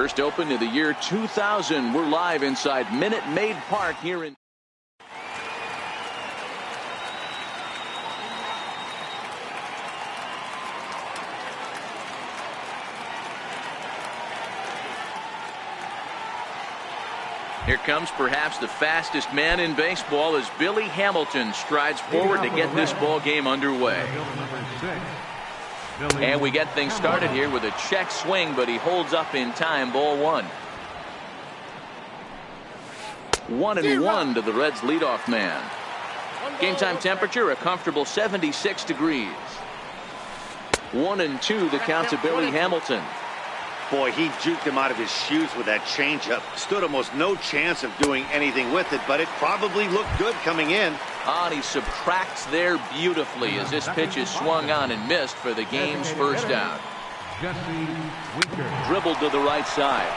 First opened in the year 2000. We're live inside Minute Maid Park here in. Here comes perhaps the fastest man in baseball as Billy Hamilton strides forward to get this ball game underway. And we get things started here with a check swing, but he holds up in time. Ball one. 1-1 to the Reds leadoff man. Game time temperature a comfortable 76 degrees. 1-2 the count to Billy Hamilton. Boy, he juked him out of his shoes with that changeup. Stood almost no chance of doing anything with it, but it probably looked good coming in. And he subtracts there beautifully as this pitch is swung on and missed for the game's first out. Dribbled to the right side.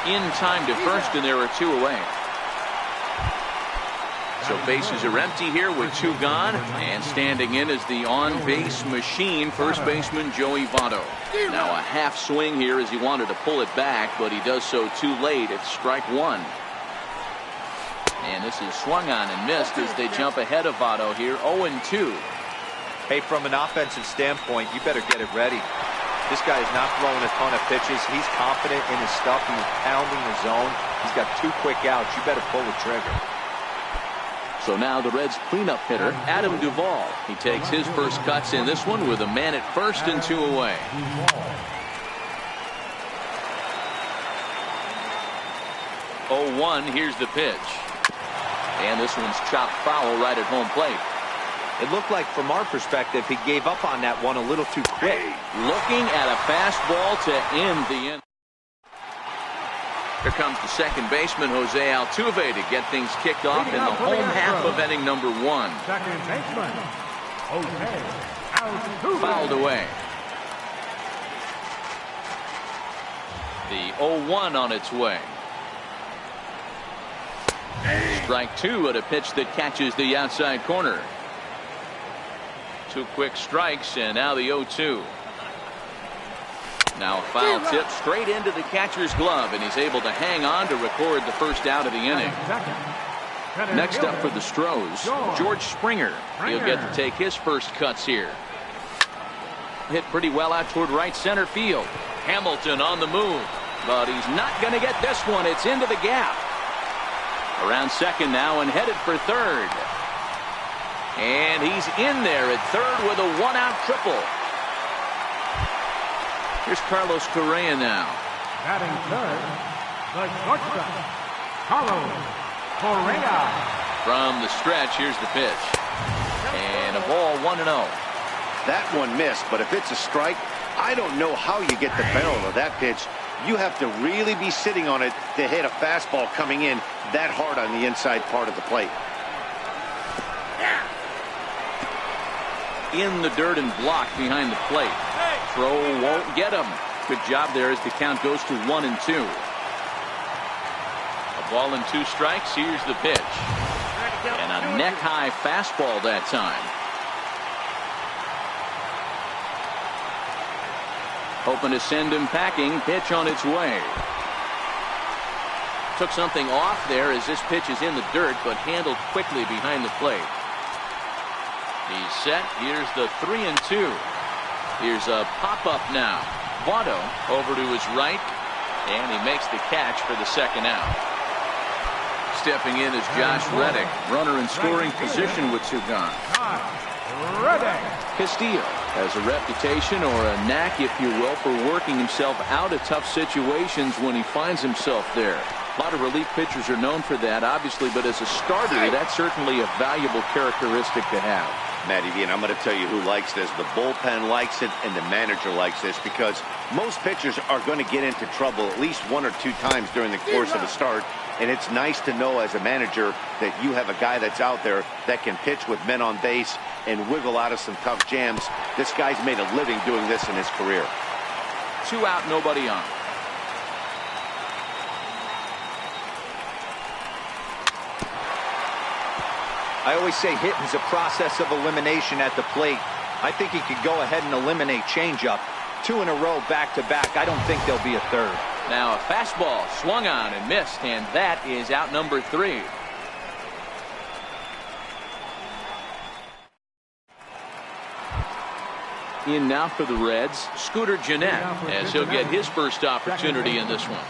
In time to first, and there are two away. So bases are empty here with two gone, and standing in is the on-base machine, first baseman Joey Votto. Now a half swing here as he wanted to pull it back, but he does so too late. It's strike one. And this is swung on and missed as they jump ahead of Votto here, 0-2. Hey, from an offensive standpoint, you better get it ready. This guy is not throwing a ton of pitches. He's confident in his stuff. He's pounding the zone. He's got two quick outs. You better pull the trigger. So now the Reds cleanup hitter, Adam Duvall. He takes his first cuts in this one with a man at first and two away. Oh, 1, here's the pitch. And this one's chopped foul right at home plate. It looked like from our perspective he gave up on that one a little too quick. Looking at a fastball to end the inning. Here comes the second baseman, Jose Altuve, to get things kicked off in the home half of inning number one. Second baseman, Jose Altuve. Fouled away. The 0-1 on its way. Strike two at a pitch that catches the outside corner. Two quick strikes, and now the 0-2. Now a foul tip straight into the catcher's glove, and he's able to hang on to record the first out of the inning. Next up for the Stros, George Springer. He'll get to take his first cuts here. Hit pretty well out toward right center field. Hamilton on the move, but he's not going to get this one. It's into the gap. Around second now and headed for third. And he's in there at third with a one-out triple. Here's Carlos Correa now. Batting third, the shortstop, Carlos Correa. From the stretch, here's the pitch. And a ball 1-0. That one missed, but if it's a strike, I don't know how you get the barrel of that pitch. You have to really be sitting on it to hit a fastball coming in that hard on the inside part of the plate. In the dirt and blocked behind the plate. Throw won't get him. Good job there as the count goes to 1-2. A ball and two strikes. Here's the pitch. And a neck-high fastball that time. Hoping to send him packing. Pitch on its way. Took something off there as this pitch is in the dirt, but handled quickly behind the plate. He's set. Here's the 3-2. Here's a pop-up now. Votto over to his right, and he makes the catch for the second out. Stepping in is Josh Reddick, runner in scoring position with two gone. Castillo has a reputation, or a knack, if you will, for working himself out of tough situations when he finds himself there. A lot of relief pitchers are known for that, obviously, but as a starter, that's certainly a valuable characteristic to have. Matty V, and I'm going to tell you who likes this. The bullpen likes it, and the manager likes this, because most pitchers are going to get into trouble at least one or two times during the course of a start, and it's nice to know as a manager that you have a guy that's out there that can pitch with men on base and wiggle out of some tough jams. This guy's made a living doing this in his career. Two out, nobody on. I always say hitting's a process of elimination at the plate. I think he could go ahead and eliminate changeup. 2 in a row back-to-back. I don't think there'll be a third. Now a fastball swung on and missed, and that is out number 3. In now for the Reds, Scooter Gennett, as he'll get his first opportunity in this one.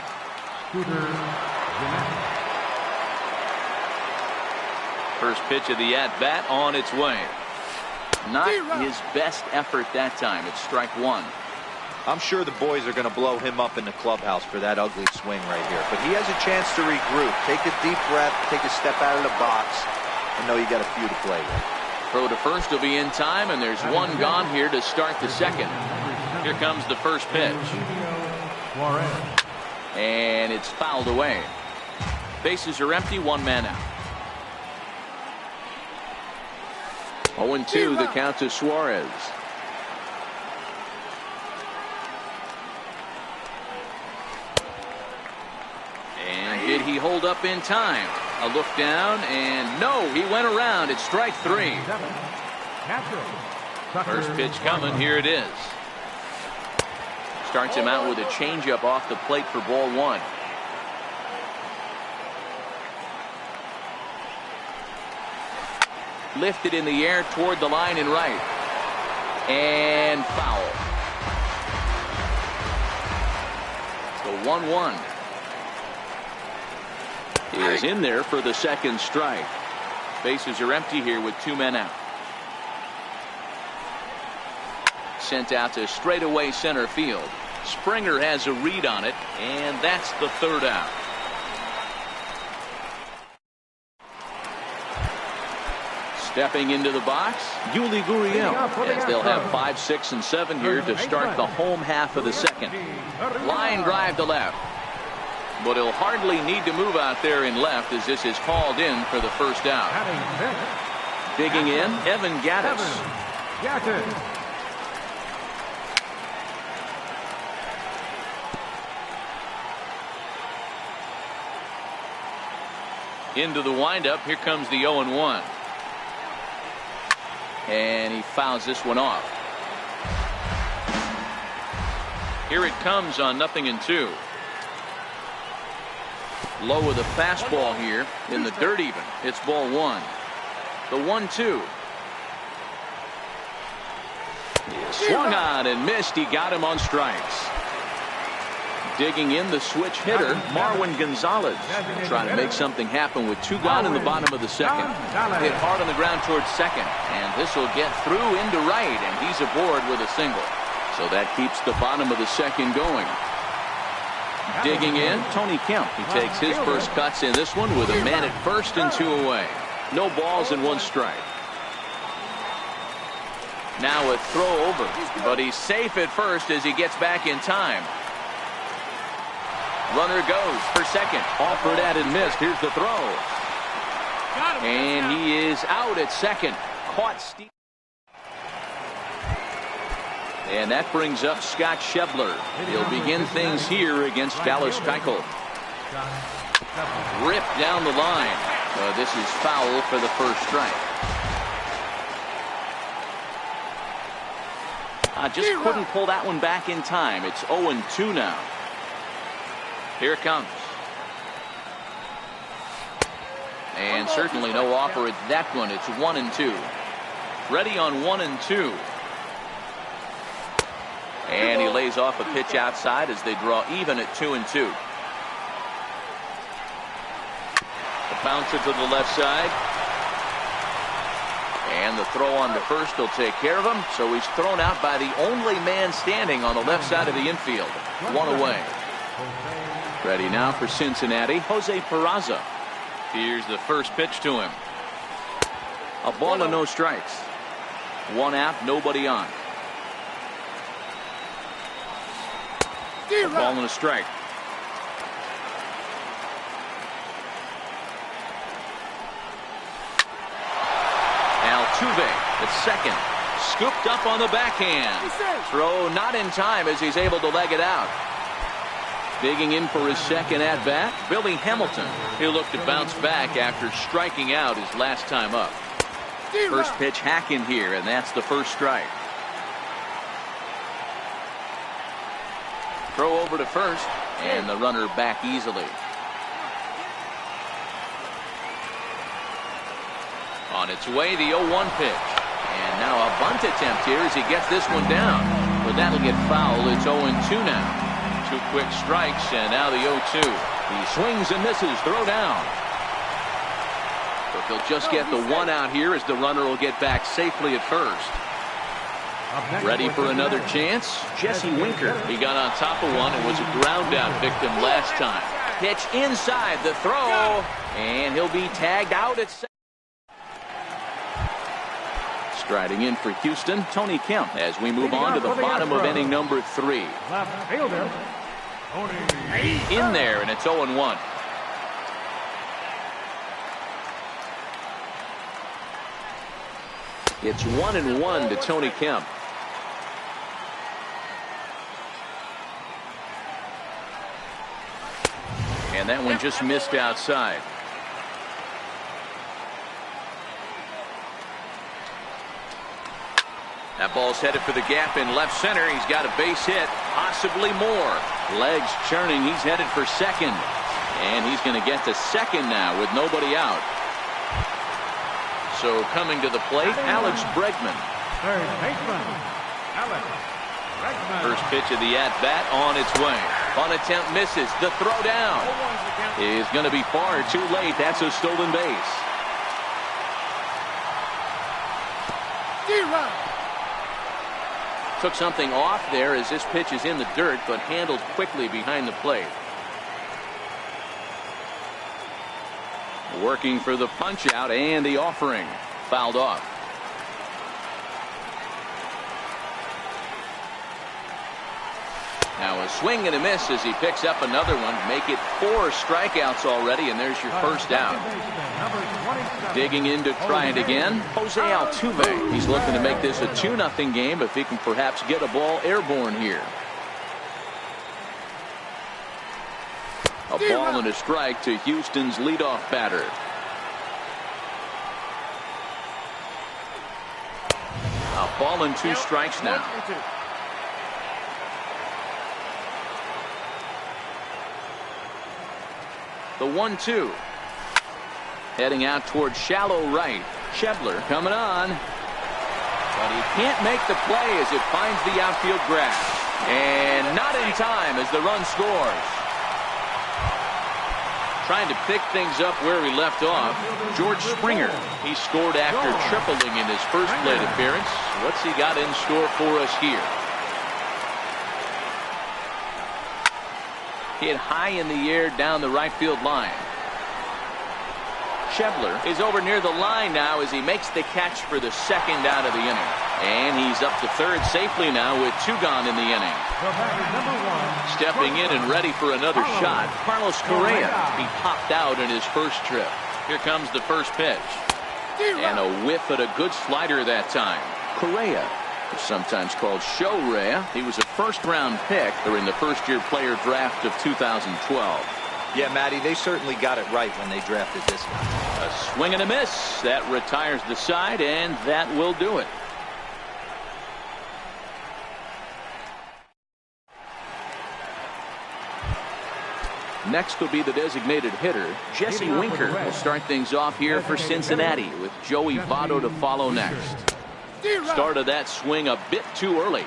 First pitch of the at-bat on its way. Not his best effort that time. It's strike 1. I'm sure the boys are going to blow him up in the clubhouse for that ugly swing right here. But he has a chance to regroup. Take a deep breath. Take a step out of the box. I know you got a few to play with. Throw to first will be in time, and there's one gone here to start the second. Here comes the first pitch. And it's fouled away. Bases are empty, 1 man out. 0-2 the count to Suarez. And did he hold up in time? A look down, and no, he went around. It's strike 3. First pitch coming. Here it is. Starts him out with a changeup off the plate for ball 1. Lifted in the air toward the line and right. And foul. The 1-1 is in there for the second strike. Bases are empty here with 2 men out. Sent out to straightaway center field. Springer has a read on it, and that's the 3rd out. Stepping into the box, Yuli Gurriel, as they'll have 5, 6, and 7 here to start the home half of the second. Line drive to left. But he'll hardly need to move out there in left, as this is called in for the first out. Digging in, Evan Gattis. Into the windup, here comes the 0-1. And he fouls this one off. Here it comes on 0-2. Low with a fastball here in the dirt even. It's ball 1. The 1-2. Swung on and missed. He got him on strikes. Digging in the switch hitter, Marwin Gonzalez, trying to make something happen with 2 gone in the bottom of the second. Hit hard on the ground towards second, and this will get through into right, and he's aboard with a single. So that keeps the bottom of the second going. Digging in, Tony Kemp. He takes his first cuts in this one with a man at first and 2 away. No balls and 1 strike. Now a throw over, but he's safe at first as he gets back in time. Runner goes for second. Offered at and missed. Here's the throw. And he is out at second. Caught Steve. And that brings up Scott Schebler. He'll begin things here against Dallas Keuchel. Ripped down the line. This is foul for the first strike. Just couldn't pull that one back in time. It's 0-2 now. Here it comes. And certainly no offer at that one. It's 1-2. Ready on 1-2. And he lays off a pitch outside as they draw even at 2-2. A bouncer to the left side. And the throw on to first will take care of him. So he's thrown out by the only man standing on the left side of the infield. 1 away. Ready now for Cincinnati, Jose Peraza. Here's the first pitch to him. A ball and no strikes. 1 out, nobody on. A ball and a strike. Altuve at second. Scooped up on the backhand. Throw not in time as he's able to leg it out. Digging in for his second at-bat, Billy Hamilton. He'll look to bounce back after striking out his last time up. First pitch hacking here, and that's the first strike. Throw over to first, and the runner back easily. On its way, the 0-1 pitch. And now a bunt attempt here as he gets this one down. But that'll get fouled. It's 0-2 now. 2 quick strikes, and now the 0-2. He swings and misses. Throw down. But they'll just get the 1 out here as the runner will get back safely at first. Ready for another chance? Jesse Winker. He got on top of one and was a ground out victim last time. Pitch inside the throw, and he'll be tagged out at second. Striding in for Houston, Tony Kemp, as we move on to the bottom of inning number 3. Left fielder, Tony. In there, and it's 0-1. It's 1-1 to Tony Kemp. And that one just missed outside. That ball's headed for the gap in left center. He's got a base hit, possibly more. Legs churning. He's headed for second. And he's going to get to second now with nobody out. So coming to the plate, Alex Bregman. Third baseman, Alex Bregman. First pitch of the at-bat on its way. On attempt misses. The throw down is going to be far too late. That's a stolen base. Took something off there as this pitch is in the dirt, but handled quickly behind the plate. Working for the punch out, and the offering fouled off. Now a swing and a miss as he picks up another one. Make it 4 strikeouts already, and there's your first out. Digging in to try it again, Jose Altuve. He's looking to make this a 2-0 game if he can perhaps get a ball airborne here. A ball and a strike to Houston's leadoff batter. A ball and 2 strikes now. The 1-2. Heading out towards shallow right. Shebler coming on. But he can't make the play as it finds the outfield grass. And not in time as the run scores. Trying to pick things up where he left off. George Springer. He scored after tripling in his first plate appearance. What's he got in store for us here? Hit high in the air down the right field line. Shebler is over near the line now as he makes the catch for the second out of the inning. And he's up to third safely now with 2 gone in the inning. Stepping in and ready for another shot, Carlos Correa. He popped out in his first trip. Here comes the first pitch. And a whiff at a good slider that time. Correa, sometimes called Show Rea. He was a first-round pick during the first-year player draft of 2012. Yeah, Matty, they certainly got it right when they drafted this guy. A swing and a miss. That retires the side, and that will do it. Next will be the designated hitter, Jesse Winker. Will start things off here for Cincinnati with Joey Votto to follow next. Started that swing a bit too early.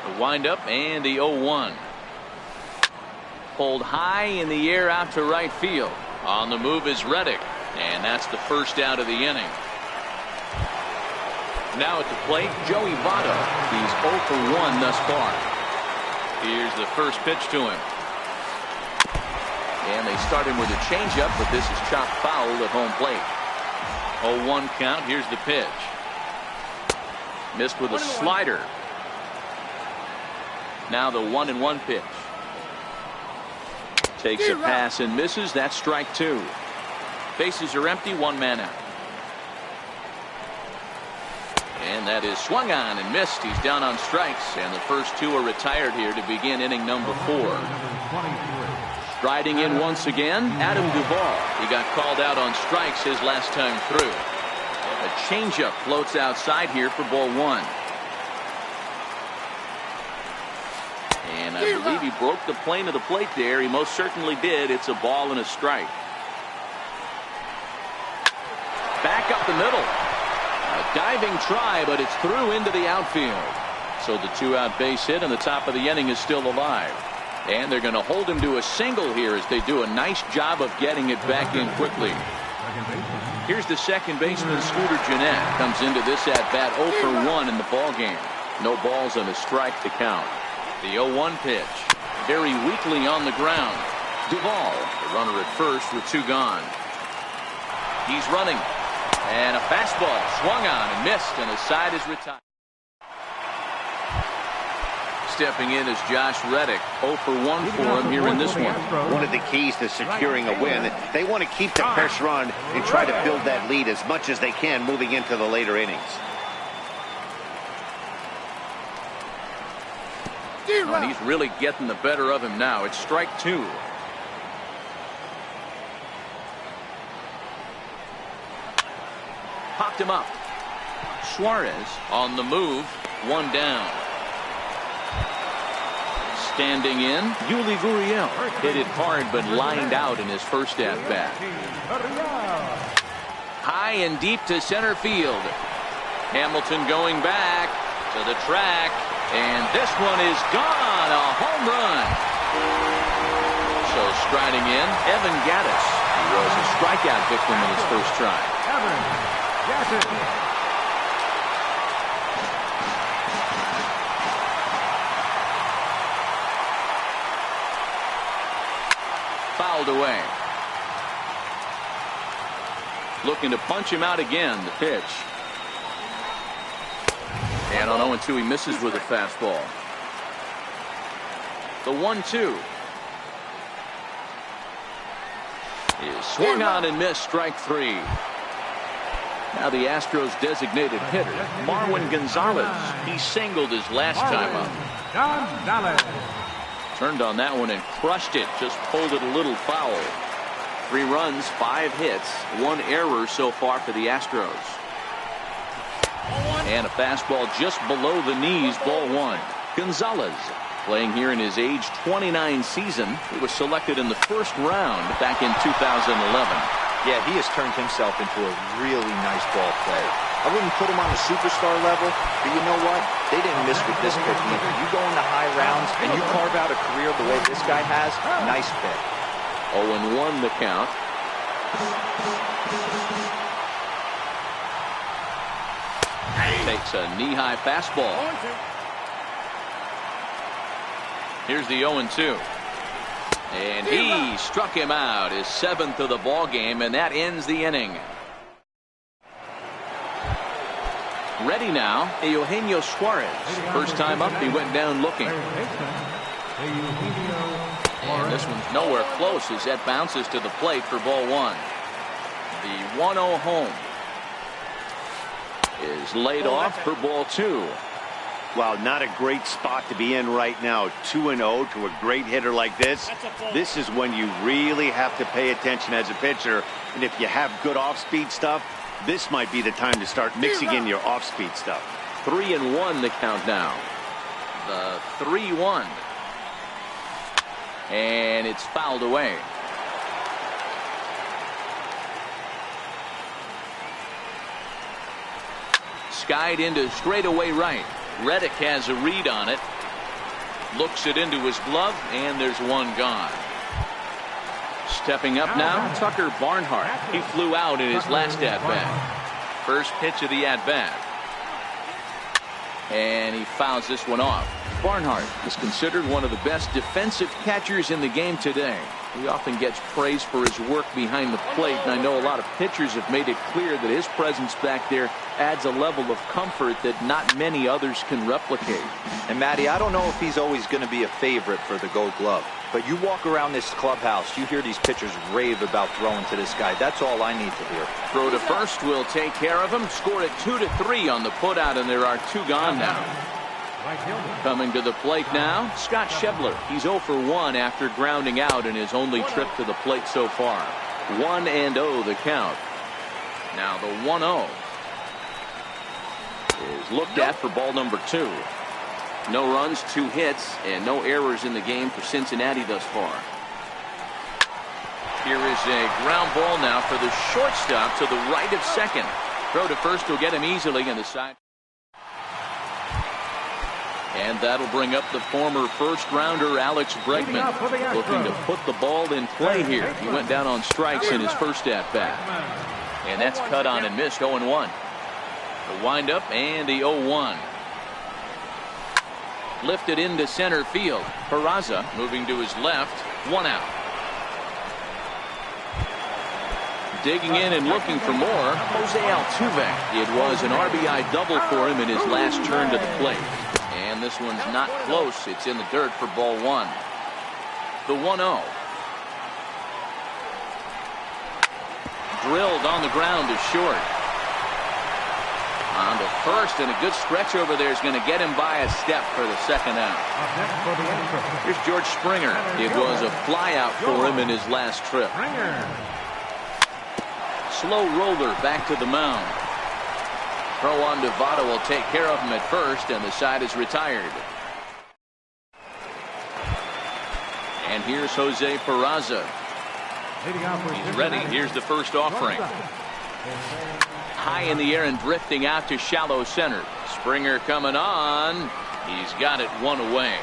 The windup and the 0-1. Pulled high in the air out to right field. On the move is Reddick, and that's the first out of the inning. Now at the plate, Joey Votto. He's 0 for 1 thus far. Here's the first pitch to him. And they start him with a changeup, but this is chopped foul at home plate. 0-1 count. Here's the pitch. Missed with a slider. Now the 1-1 pitch. Takes a pass and misses. That's strike 2. Bases are empty. 1 man out. And that is swung on and missed. He's down on strikes, and the first 2 are retired here to begin inning number 4. Striding in once again, Adam Duvall. He got called out on strikes his last time through. A changeup floats outside here for ball 1. And I believe he broke the plane of the plate there. He most certainly did. It's a ball and a strike. Back up the middle. A diving try, but it's through into the outfield. So the 2-out base hit and the top of the inning is still alive. And they're going to hold him to a single here as they do a nice job of getting it back in quickly. Here's the second baseman, Scooter Gennett. Comes into this at-bat 0 for 1 in the ball game. No balls and a strike to count. The 0-1 pitch. Very weakly on the ground. Duvall, the runner at first with 2 gone. He's running. And a fastball swung on and missed, and his side is retired. Stepping in is Josh Reddick. 0 for 1 for him here in this one. One of the keys to securing a win, they want to keep the pressure on and try to build that lead as much as they can moving into the later innings. And he's really getting the better of him now. It's strike 2. Popped him up. Suarez on the move. 1 down. Standing in, Yuli Gurriel hit it hard but lined out in his first at-bat. High and deep to center field. Hamilton going back to the track, and this one is gone. A home run. So striding in, Evan Gattis. He was a strikeout victim in his first try. Evan Gattis. Fouled away. Looking to punch him out again. The pitch. And on 0-2 he misses with a fastball. The 1-2 is swung on and missed. Strike 3. Now the Astros designated hitter, Marwin Gonzalez. He singled his last time up. Gonzalez. Turned on that one and crushed it. Just pulled it a little foul. 3 runs, 5 hits, 1 error so far for the Astros. And a fastball just below the knees. Ball 1. Gonzalez playing here in his age 29 season. He was selected in the first round back in 2011. Yeah, he has turned himself into a really nice ball player. I wouldn't put him on the superstar level, but you know what? They didn't miss with this pick either. You go into high rounds and you carve out a career the way this guy has. Nice pick. 0-1 the count. Takes a knee-high fastball. Here's the 0-2. And he struck him out, his 7th of the ball game, and that ends the inning. Ready now, Eugenio Suarez. First time up, he went down looking. And this one's nowhere close as that bounces to the plate for ball 1. The 1-0 home is laid off for ball 2. Wow, not a great spot to be in right now. 2-0 to a great hitter like this. This is when you really have to pay attention as a pitcher. And if you have good off-speed stuff, this might be the time to start mixing in your off-speed stuff. 3-1 the count now. The 3-1. And it's fouled away. Skied into straightaway right. Reddick has a read on it. Looks it into his glove, and there's 1 gone. Stepping up now, Tucker Barnhart. He flew out in his last at-bat. First pitch of the at-bat. And he fouls this one off. Barnhart is considered one of the best defensive catchers in the game today. He often gets praise for his work behind the plate, and I know a lot of pitchers have made it clear that his presence back there adds a level of comfort that not many others can replicate. And Matty, I don't know if he's always going to be a favorite for the Gold Glove, but you walk around this clubhouse, you hear these pitchers rave about throwing to this guy. That's all I need to hear. Throw to first will take care of him. Scored it 2-3 on the putout, and there are 2 gone now. Coming to the plate now, Scott Schebler. He's 0 for 1 after grounding out in his only trip to the plate so far. 1-0 the count. Now the 1-0 is looked at for ball number 2. No runs, 2 hits, and no errors in the game for Cincinnati thus far. Here is a ground ball now for the shortstop to the right of second. Throw to first will get him easily in the side. And that'll bring up the former first-rounder Alex Bregman, looking to put the ball in play here. He went down on strikes in his first at-bat. And that's cut on and missed, 0-1. The windup and the 0-1. Lifted into center field. Peraza moving to his left. 1 out. Digging in and looking for more, Jose Altuve. It was an RBI double for him in his last turn to the plate. And this one's not close. It's in the dirt for ball 1. The 1-0. Drilled on the ground to short. On to first, and a good stretch over there is going to get him by a step for the second out. Here's George Springer. It was a fly out for him in his last trip. Slow roller back to the mound. Throw on to Votto will take care of him at first, and the side is retired. And here's Jose Peraza. He's ready. Here's the first offering. High in the air and drifting out to shallow center. Springer coming on. He's got it 1 away.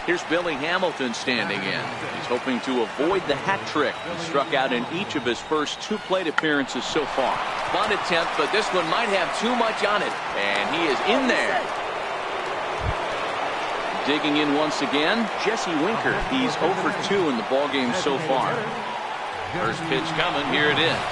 Here's Billy Hamilton standing in. He's hoping to avoid the hat trick. He struck out in each of his first 2 plate appearances so far. Bunt attempt, but this one might have too much on it. And he is in there. Digging in once again, Jesse Winker. He's 0 for 2 in the ballgame so far. First pitch coming. Here it is.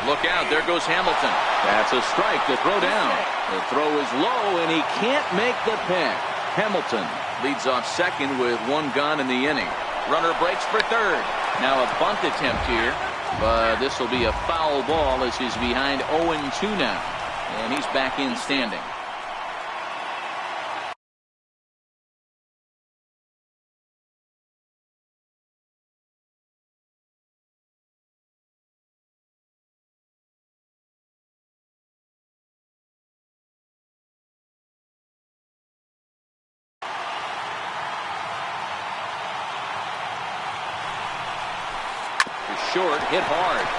Look out. There goes Hamilton. That's a strike to throw down. The throw is low, and he can't make the pick. Hamilton leads off second with 1 gone in the inning. Runner breaks for third. Now a bunt attempt here, but this will be a foul ball as he's behind 0-2 now, and he's back in standing. Short, hit hard.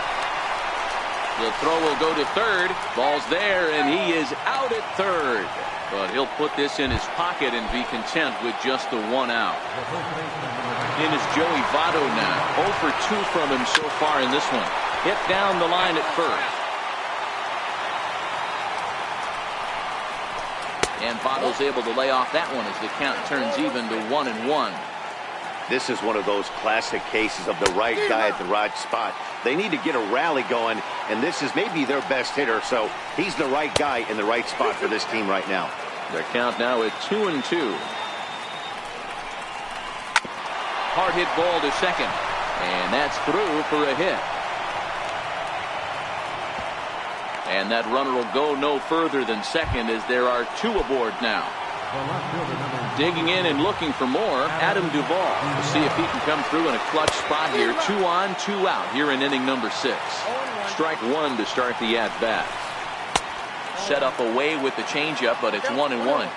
The throw will go to third. Ball's there, and he is out at third. But he'll put this in his pocket and be content with just the 1 out. In is Joey Votto now. 0 for 2 from him so far in this one. Hit down the line at first. And Votto's able to lay off that one as the count turns even to 1-1. This is one of those classic cases of the right guy at the right spot. They need to get a rally going, and this is maybe their best hitter, so he's the right guy in the right spot for this team right now. Their count now at 2-2. Hard hit ball to second, and that's through for a hit. And that runner will go no further than second as there are 2 aboard now. Digging in and looking for more, Adam Duvall. We'll see if he can come through in a clutch spot here. 2 on, 2 out here in inning number 6. Strike 1 to start the at-bat. Set up away with the changeup, but it's 1-1.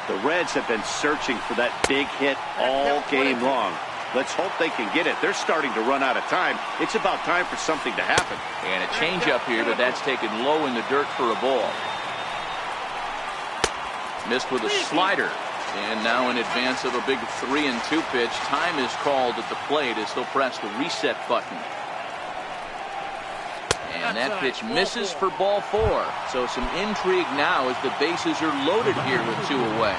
The Reds have been searching for that big hit all game long. Let's hope they can get it. They're starting to run out of time. It's about time for something to happen. And a changeup here, but that's taken low in the dirt for a ball. Missed with a slider. And now in advance of a big 3-2 pitch, time is called at the plate as he'll press the reset button. And that pitch misses for ball 4. So some intrigue now as the bases are loaded here with 2 away.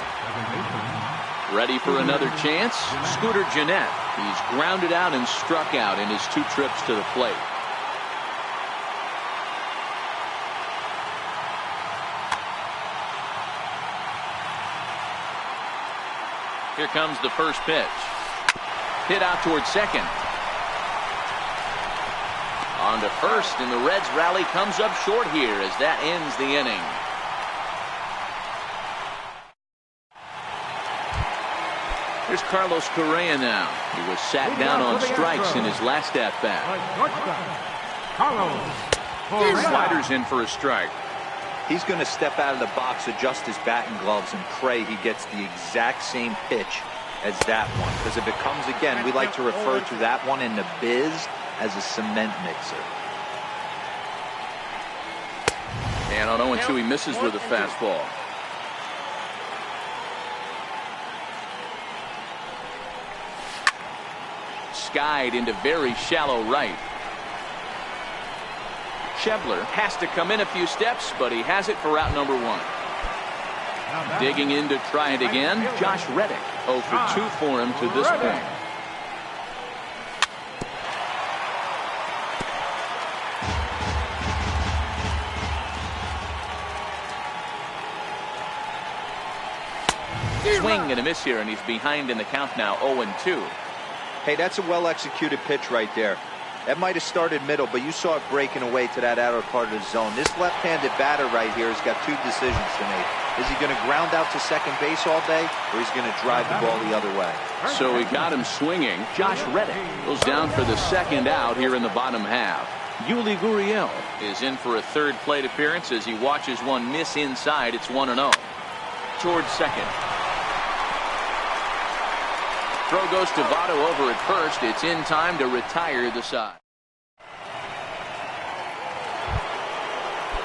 Ready for another chance? Scooter Gennett. He's grounded out and struck out in his 2 trips to the plate. Here comes the first pitch. Hit out towards second. On to first, and the Reds rally comes up short here as that ends the inning. Here's Carlos Correa now. He was sat down on strikes in his last at-bat. Sliders in for a strike. He's going to step out of the box, adjust his batting gloves, and pray he gets the exact same pitch as that one. Because if it comes again, we like to refer to that one in the biz as a cement mixer. And on 0-2, he misses with a fastball. Skied into very shallow right. Schebler has to come in a few steps, but he has it for out number 1. Digging in to try it again, Josh Reddick. 0 for 2 for him to this point. Swing and a miss here, and he's behind in the count now, 0-2. Hey, that's a well-executed pitch right there. That might have started middle, but you saw it breaking away to that outer part of the zone. This left-handed batter right here has got 2 decisions to make. Is he going to ground out to second base all day, or is he going to drive the ball the other way? So he got him swinging. Josh Reddick goes down for the second out here in the bottom half. Yuli Gurriel is in for a third plate appearance as he watches one miss inside. It's 1-0. Towards second. Throw goes to Votto over at first. It's in time to retire the side.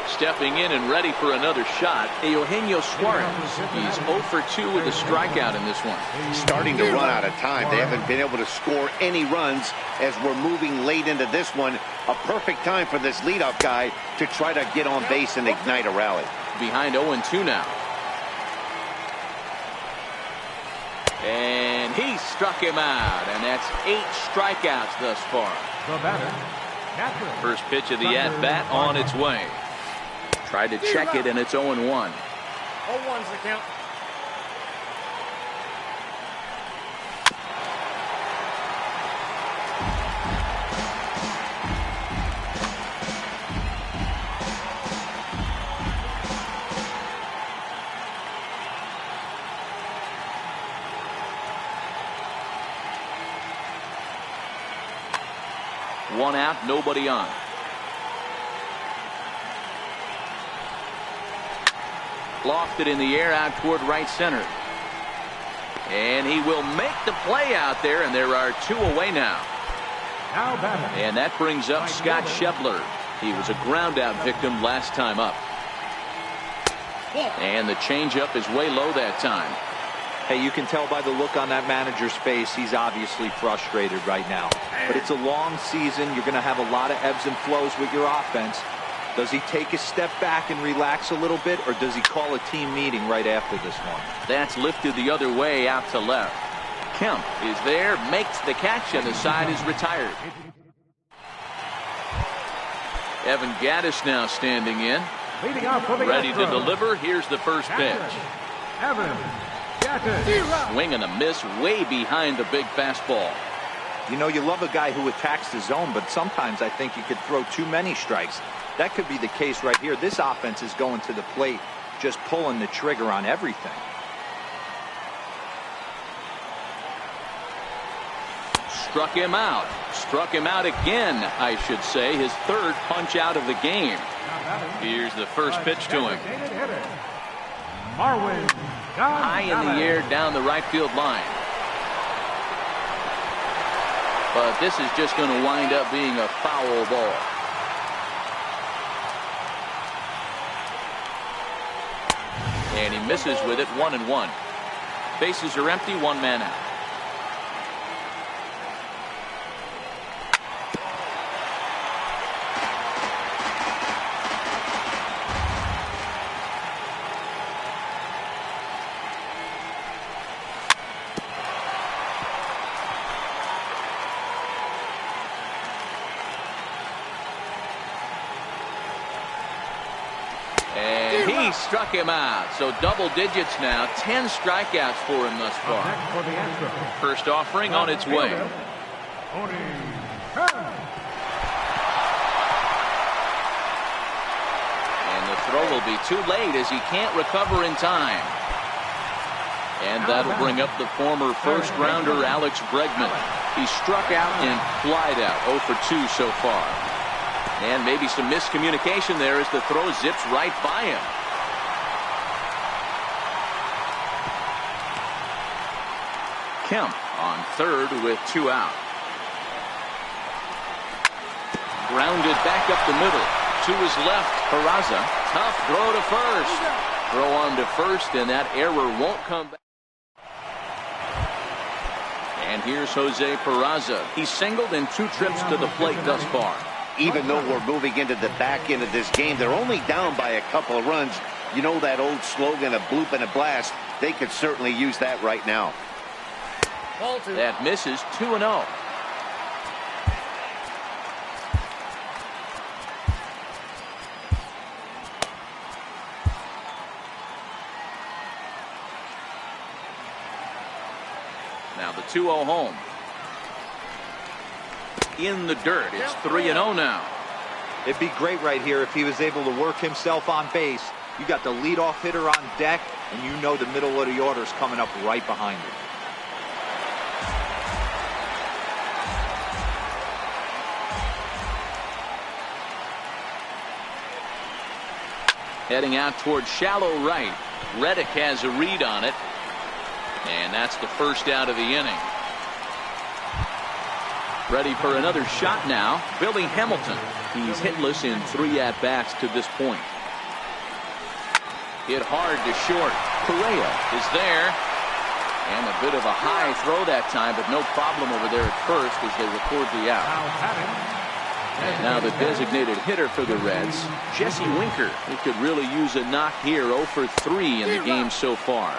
Stepping in and ready for another shot, Eugenio Suarez. He's 0 for 2 with a strikeout in this one. Starting to run out of time. They haven't been able to score any runs as we're moving late into this one. A perfect time for this leadoff guy to try to get on base and ignite a rally. Behind 0-2 now. And he struck him out, and that's 8 strikeouts thus far. First pitch of the at-bat on its way. Tried to check it, and it's 0-1. 0-1's the count. One out, nobody on. Lofted in the air out toward right center. And he will make the play out there, and there are 2 away now. And that brings up Scott Schebler. He was a ground out victim last time up. And the changeup is way low that time. Hey, you can tell by the look on that manager's face, he's obviously frustrated right now. But it's a long season. You're going to have a lot of ebbs and flows with your offense. Does he take a step back and relax a little bit, or does he call a team meeting right after this one? That's lifted the other way out to left. Kemp is there, makes the catch, and the side is retired. Evan Gattis now standing in. Ready to deliver. Here's the first pitch. Swing and a miss way behind the big fastball. You know, you love a guy who attacks the zone, but sometimes I think you could throw too many strikes. That could be the case right here. This offense is going to the plate, just pulling the trigger on everything. Struck him out. Struck him out again, I should say. His third punch out of the game. Here's the first pitch to him. High in the air down the right field line. But this is just going to wind up being a foul ball. And he misses with it, 1-1. Bases are empty, 1 man out. Struck him out. So double digits now. 10 strikeouts for him thus far. First offering on its way. And the throw will be too late as he can't recover in time. And that'll bring up the former first rounder Alex Bregman. He struck out and flied out. 0 for 2 so far. And maybe some miscommunication there as the throw zips right by him. Kemp on third with 2 out. Grounded back up the middle. To his left, Peraza. Tough throw to first. Throw on to first, and that error won't come back. And here's Jose Peraza. He's singled in 2 trips to the plate thus far. Even though we're moving into the back end of this game, they're only down by a couple of runs. You know that old slogan, a bloop and a blast. They could certainly use that right now. That misses. 2-0. Now the 2-0 home. In the dirt. It's 3-0 now. It'd be great right here if he was able to work himself on base. You got the leadoff hitter on deck, and you know the middle of the order is coming up right behind you. Heading out towards shallow right. Reddick has a read on it. And that's the first out of the inning. Ready for another shot now. Billy Hamilton. He's hitless in 3 at-bats to this point. Hit hard to short. Correa is there. And a bit of a high throw that time, but no problem over there at first as they record the out. And now the designated hitter for the Reds, Jesse Winker. He could really use a knock here. 0 for 3 in the game so far.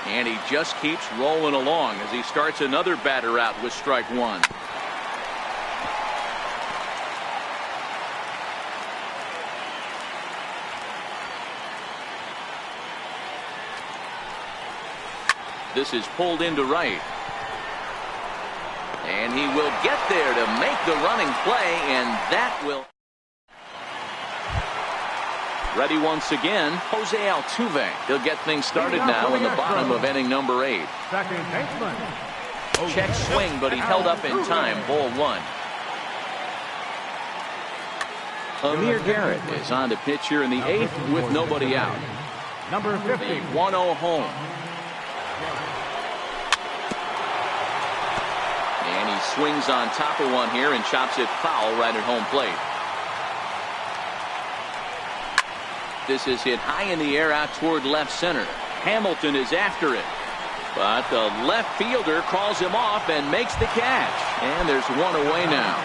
And he just keeps rolling along as he starts another batter out with strike 1. This is pulled into right. And he will get there to make the running play, and that will. Ready once again, Jose Altuve. He'll get things started now in the bottom of inning number 8. Second baseman. Check swing, but he held up in time. Ball 1. Amir Garrett is on to pitch here in the 8th with nobody out. Number 50. 1-0 home. And he swings on top of one here and chops it foul right at home plate. This is hit high in the air out toward left center. Hamilton is after it. But the left fielder calls him off and makes the catch. And there's one away now.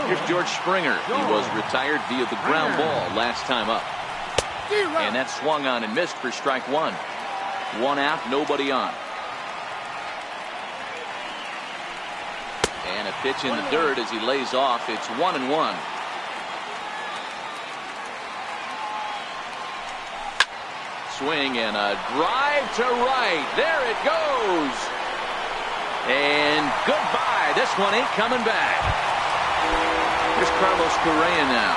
Here's George Springer. He was retired via the ground ball last time up. And that swung on and missed for strike 1. 1 out, nobody on. And a pitch in the dirt as he lays off. It's 1-1. Swing and a drive to right. There it goes. And goodbye. This one ain't coming back. Here's Carlos Correa now.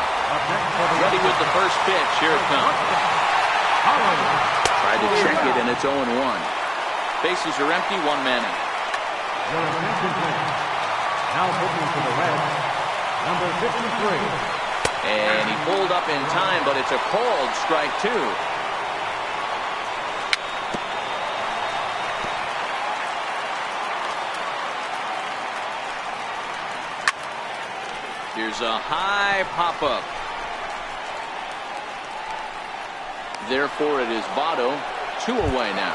Ready with the first pitch. Here it comes. Tried to check it, and it's 0-1. Bases are empty. 1 man out. Now pitching for the Reds, number 53. And he pulled up in time, but it's a called strike 2. Here's a high pop-up. Therefore, it is Votto. 2 away now.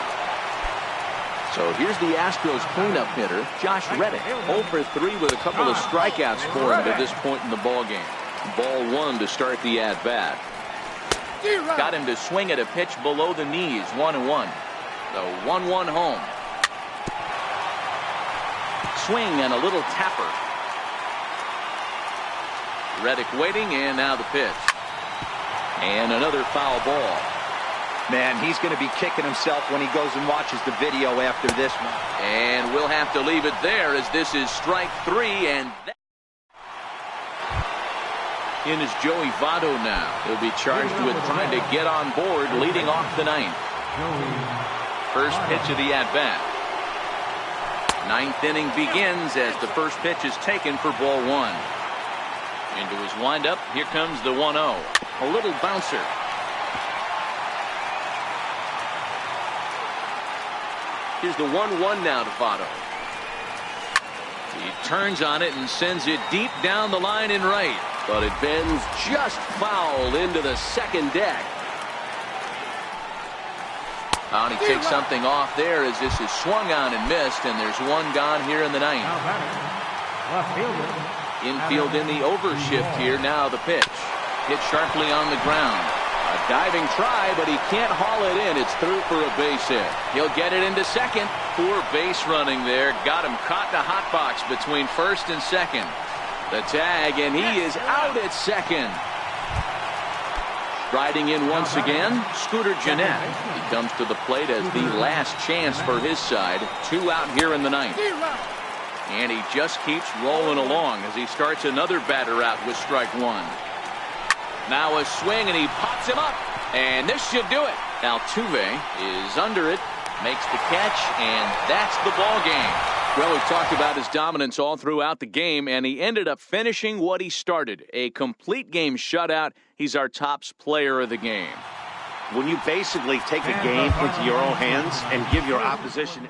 So here's the Astros cleanup hitter, Josh Reddick. 0 for 3 with a couple of strikeouts for him to this point in the ballgame. Ball 1 to start the at-bat. Got him to swing at a pitch below the knees. 1-1. The 1-1 home. Swing and a little tapper. Reddick waiting, and now the pitch. And another foul ball. Man, he's going to be kicking himself when he goes and watches the video after this one. And we'll have to leave it there as this is strike 3. And in is Joey Votto now. He'll be charged with trying to get on board leading off the 9th. First pitch of the at-bat. 9th inning begins as the first pitch is taken for ball 1. Into his windup. Here comes the 1-0. A little bouncer. Here's the 1-1 now to Votto. He turns on it and sends it deep down the line in right. But it bends just foul into the second deck. And he takes something off there as this is swung on and missed, and there's one gone here in the ninth. Left fielder. Infield in the overshift here. Now the pitch. Hit sharply on the ground. A diving try, but he can't haul it in. It's through for a base hit. He'll get it into second. Poor base running there. Got him caught in a hot box between first and second. The tag, and he is out at second. Riding in once again, Scooter Gennett. He comes to the plate as the last chance for his side. 2 out here in the ninth. And he just keeps rolling along as he starts another batter out with strike one. Now a swing, and he pops him up. And this should do it. Altuve is under it, makes the catch, and that's the ball game. Well, we've talked about his dominance all throughout the game, and he ended up finishing what he started. A complete game shutout. He's our top player of the game. When you basically take a game into your own hands and give your opposition